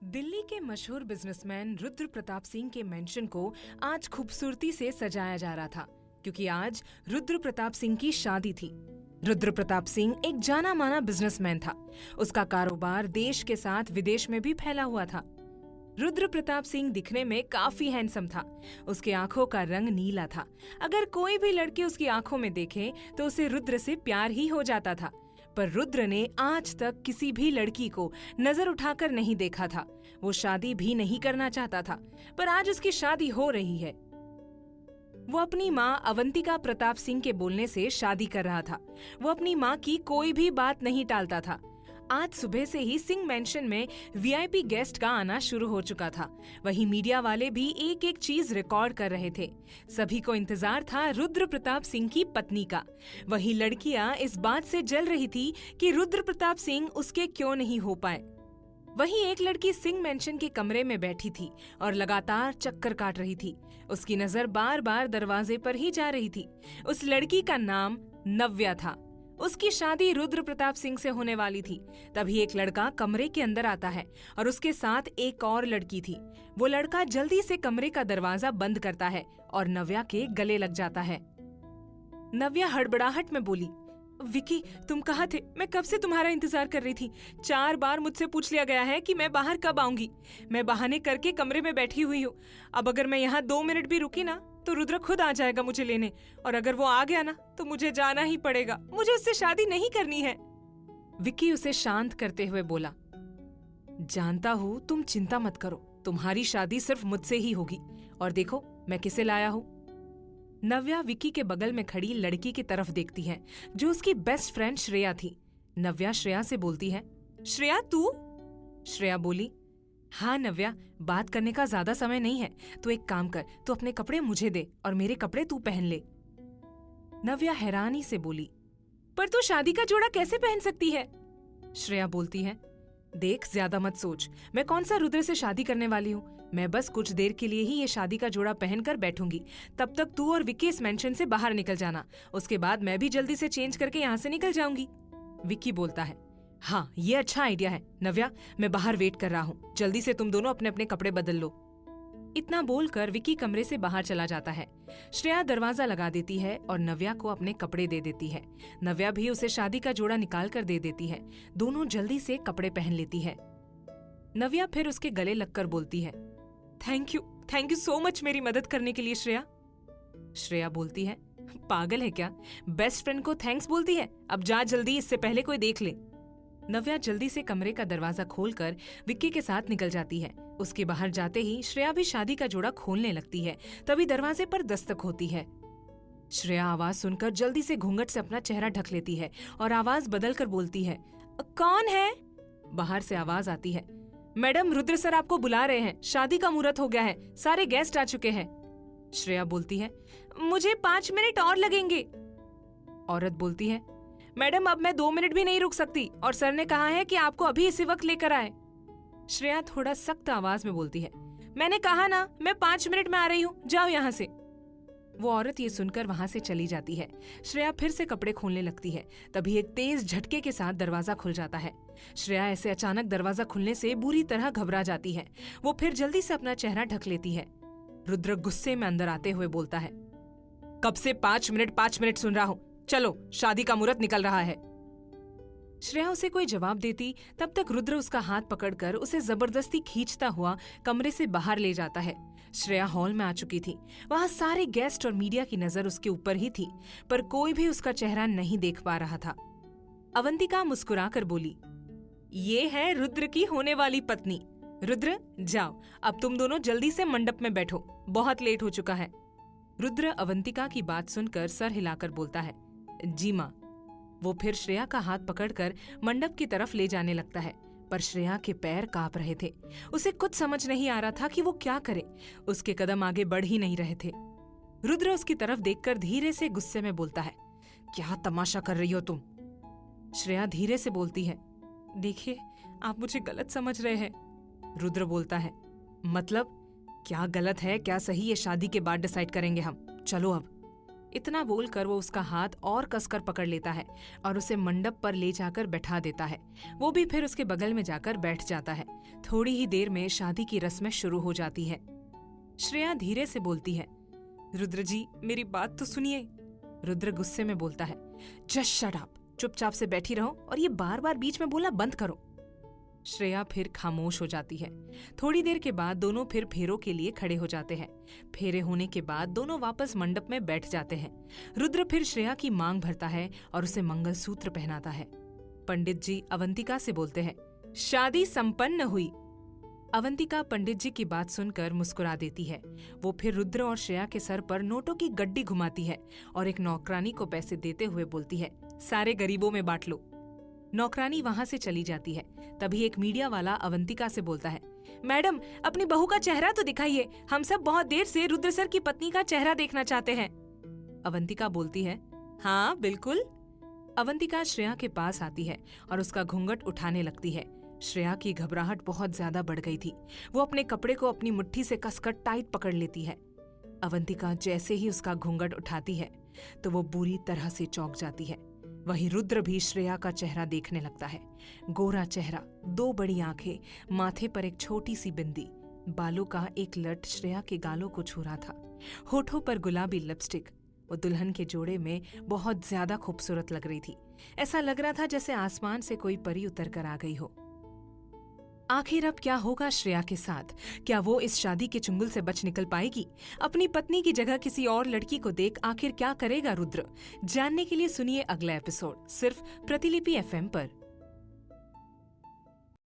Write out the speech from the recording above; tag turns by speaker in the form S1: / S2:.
S1: दिल्ली के मशहूर बिजनेसमैन रुद्र प्रताप सिंह के मेंशन को आज खूबसूरती से सजाया जा रहा था क्योंकि आज रुद्र प्रताप सिंह की शादी थी। रुद्र प्रताप सिंह एक जाना माना बिजनेसमैन था। उसका कारोबार देश के साथ विदेश में भी फैला हुआ था। रुद्र प्रताप सिंह दिखने में काफी हैंडसम था। उसके आंखों का रंग नीला था। अगर कोई भी लड़की उसकी आंखों में देखे तो उसे रुद्र से प्यार ही हो जाता था। पर रुद्र ने आज तक किसी भी लड़की को नजर उठाकर नहीं देखा था। वो शादी भी नहीं करना चाहता था, पर आज उसकी शादी हो रही है। वो अपनी माँ अवंतिका प्रताप सिंह के बोलने से शादी कर रहा था। वो अपनी माँ की कोई भी बात नहीं टालता था। आज सुबह से ही सिंह मेंशन में वीआईपी गेस्ट का आना शुरू हो चुका था। वहीं मीडिया वाले भी एक एक चीज रिकॉर्ड कर रहे थे। सभी को इंतजार था रुद्र प्रताप सिंह की पत्नी का। वहीं लड़कियां इस बात से जल रही थी कि रुद्र प्रताप सिंह उसके क्यों नहीं हो पाए। वहीं एक लड़की सिंह मेंशन के कमरे में बैठी थी और लगातार चक्कर काट रही थी। उसकी नजर बार बार दरवाजे पर ही जा रही थी। उस लड़की का नाम नव्या था। उसकी शादी रुद्र प्रताप सिंह से होने वाली थी। तभी एक लड़का कमरे के अंदर आता है और उसके साथ एक और लड़की थी। वो लड़का जल्दी से कमरे का दरवाजा बंद करता है और नव्या के गले लग जाता है। नव्या हड़बड़ाहट में बोली, विकी, तुम कहाँ थे? मैं कब से तुम्हारा इंतजार कर रही थी। 4 बार मुझसे पूछ लिया गया है कि मैं बाहर कब आऊंगी। मैं बहाने करके कमरे में बैठी हुई हूँ। अब अगर मैं यहाँ 2 मिनट भी रुकी ना तो रुद्र खुद आ जाएगा मुझे लेने, और अगर वो आ गया ना तो मुझे जाना ही पड़ेगा। मुझे उससे शादी नहीं करनी है। विक्की उसे शांत करते हुए बोला, जानता हूँ, तुम चिंता मत करो। तुम्हारी शादी सिर्फ मुझसे ही होगी। और देखो मैं किसे लाया हूँ। नव्या विक्की के बगल में खड़ी लड़की की तरफ देखती है जो उसकी बेस्ट फ्रेंड श्रेया थी। नव्या श्रेया से बोलती है, श्रेया तू? श्रेया बोली, हाँ नव्या, बात करने का ज्यादा समय नहीं है। तू एक काम कर, तू अपने कपड़े मुझे दे और मेरे कपड़े तू पहन ले। नव्या हैरानी से बोली, पर तू शादी का जोड़ा कैसे पहन सकती है? श्रेया बोलती है, देख, ज्यादा मत सोच। मैं कौन सा रुद्र से शादी करने वाली हूँ। मैं बस कुछ देर के लिए ही ये शादी का जोड़ा पहनकर बैठूंगी। तब तक तू और विक्की इस मेंशन से बाहर निकल जाना। उसके बाद मैं भी जल्दी से चेंज करके यहाँ से निकल जाऊंगी। विक्की बोलता है, हाँ ये अच्छा आइडिया है नव्या, मैं बाहर वेट कर रहा हूँ। जल्दी से तुम दोनों अपने अपने कपड़े बदल लो। इतना बोलकर विक्की कमरे से बाहर चला जाता है। श्रेया दरवाजा लगा देती है और नव्या को अपने कपड़े दे देती है। नव्या भी उसे शादी का जोड़ा निकाल कर दे देती है। दोनों जल्दी से कपड़े पहन लेती है। नव्या फिर उसके गले लगकर बोलती है, थैंक यू सो मच मेरी मदद करने के लिए श्रेया। श्रेया बोलती है, पागल है क्या? बेस्ट फ्रेंड को थैंक्स बोलती है? अब जा जल्दी, इससे पहले कोई देख ले। नव्या जल्दी से कमरे का दरवाजा खोलकर विक्की के साथ निकल जाती है। उसके बाहर जाते ही श्रेया भी शादी का जोड़ा खोलने लगती है। तभी दरवाजे पर दस्तक होती है। श्रेया आवाज सुनकर जल्दी से घूंघट से अपना चेहरा ढक लेती है और आवाज बदलकर बोलती है, कौन है? बाहर से आवाज आती है, मैडम रुद्र सर आपको बुला रहे हैं। शादी का मुहूर्त हो गया है, सारे गेस्ट आ चुके हैं। श्रेया बोलती है, मुझे 5 मिनट और लगेंगे। औरत बोलती है, मैडम अब मैं 2 मिनट भी नहीं रुक सकती और सर ने कहा है कि आपको अभी इसी वक्त लेकर आए। श्रेया थोड़ा सख्त आवाज में बोलती है, मैंने कहा ना, मैं 5 मिनट में आ रही हूँ, जाओ यहाँ से। वो औरत ये सुनकर वहां से चली जाती है। श्रेया फिर से कपड़े खोलने लगती है। तभी एक तेज झटके के साथ दरवाजा खुल जाता है। श्रेया ऐसे अचानक दरवाजा खुलने से बुरी तरह घबरा जाती है। वो फिर जल्दी से अपना चेहरा ढक लेती है। रुद्र गुस्से में अंदर आते हुए बोलता है, कब से 5 मिनट सुन रहा हूँ, चलो शादी का मुहूर्त निकल रहा है। श्रेया उसे कोई जवाब देती तब तक रुद्र उसका हाथ पकड़कर उसे जबरदस्ती खींचता हुआ कमरे से बाहर ले जाता है। श्रेया हॉल में आ चुकी थी। वहां सारे गेस्ट और मीडिया की नजर उसके ऊपर ही थी, पर कोई भी उसका चेहरा नहीं देख पा रहा था। अवंतिका मुस्कुराकर बोली, ये है रुद्र की होने वाली पत्नी। रुद्र जाओ, अब तुम दोनों जल्दी से मंडप में बैठो, बहुत लेट हो चुका है। रुद्र अवंतिका की बात सुनकर सर हिलाकर बोलता है, जी माँ। वो फिर श्रेया का हाथ पकड़कर मंडप की तरफ ले जाने लगता है, पर श्रेया के पैर कांप रहे थे। उसे कुछ समझ नहीं आ रहा था कि वो क्या करे। उसके कदम आगे बढ़ ही नहीं रहे थे। रुद्र उसकी तरफ देखकर धीरे से गुस्से में बोलता है, क्या तमाशा कर रही हो तुम? श्रेया धीरे से बोलती है, देखिए आप मुझे गलत समझ रहे हैं। रुद्र बोलता है, मतलब क्या गलत है क्या सही, ये शादी के बाद डिसाइड करेंगे हम, चलो अब। इतना बोलकर वो उसका हाथ और कसकर पकड़ लेता है और उसे मंडप पर ले जाकर बैठा देता है। वो भी फिर उसके बगल में जाकर बैठ जाता है। थोड़ी ही देर में शादी की रस्में शुरू हो जाती है। श्रेया धीरे से बोलती है, रुद्र जी मेरी बात तो सुनिए। रुद्र गुस्से में बोलता है, जस्ट शट अप, चुपचाप से बैठी रहो और ये बार बार बीच में बोलना बंद करो। श्रेया फिर खामोश हो जाती है। थोड़ी देर के बाद दोनों फिर फेरों के लिए खड़े हो जाते हैं। फेरे होने के बाद दोनों वापस मंडप में बैठ जाते हैं। रुद्र फिर श्रेया की मांग भरता है और उसे मंगलसूत्र पहनाता है। पंडित जी अवंतिका से बोलते हैं, शादी संपन्न हुई। अवंतिका पंडित जी की बात सुनकर मुस्कुरा देती है। वो फिर रुद्र और श्रेया के सर पर नोटों की गड्डी घुमाती है और एक नौकरानी को पैसे देते हुए बोलती है, सारे गरीबों में बांट लो। नौकरानी वहां से चली जाती है। तभी एक मीडिया वाला अवंतिका से बोलता है, मैडम अपनी बहू का चेहरा तो दिखाइए, हम सब बहुत देर से रुद्र सर की पत्नी का चेहरा देखना चाहते हैं। अवंतिका बोलती है, हाँ बिल्कुल। अवंतिका श्रेया के पास आती है और उसका घूंघट उठाने लगती है। श्रेया की घबराहट बहुत ज्यादा बढ़ गई थी। वो अपने कपड़े को अपनी मुट्ठी से कसकर टाइट पकड़ लेती है। अवंतिका जैसे ही उसका घूंघट उठाती है तो वो बुरी तरह से चौंक जाती है। वहीं रुद्र भी श्रेया का चेहरा देखने लगता है। गोरा चेहरा, 2 बड़ी आंखें, माथे पर एक छोटी सी बिंदी, बालों का एक लट श्रेया के गालों को छू रहा था, होठों पर गुलाबी लिपस्टिक। वो दुल्हन के जोड़े में बहुत ज्यादा खूबसूरत लग रही थी। ऐसा लग रहा था जैसे आसमान से कोई परी उतर कर आ गई हो। आखिर अब क्या होगा श्रेया के साथ? क्या वो इस शादी के चुंगल से बच निकल पाएगी? अपनी पत्नी की जगह किसी और लड़की को देख आखिर क्या करेगा रुद्र? जानने के लिए सुनिए अगला एपिसोड सिर्फ प्रतिलिपि FM पर।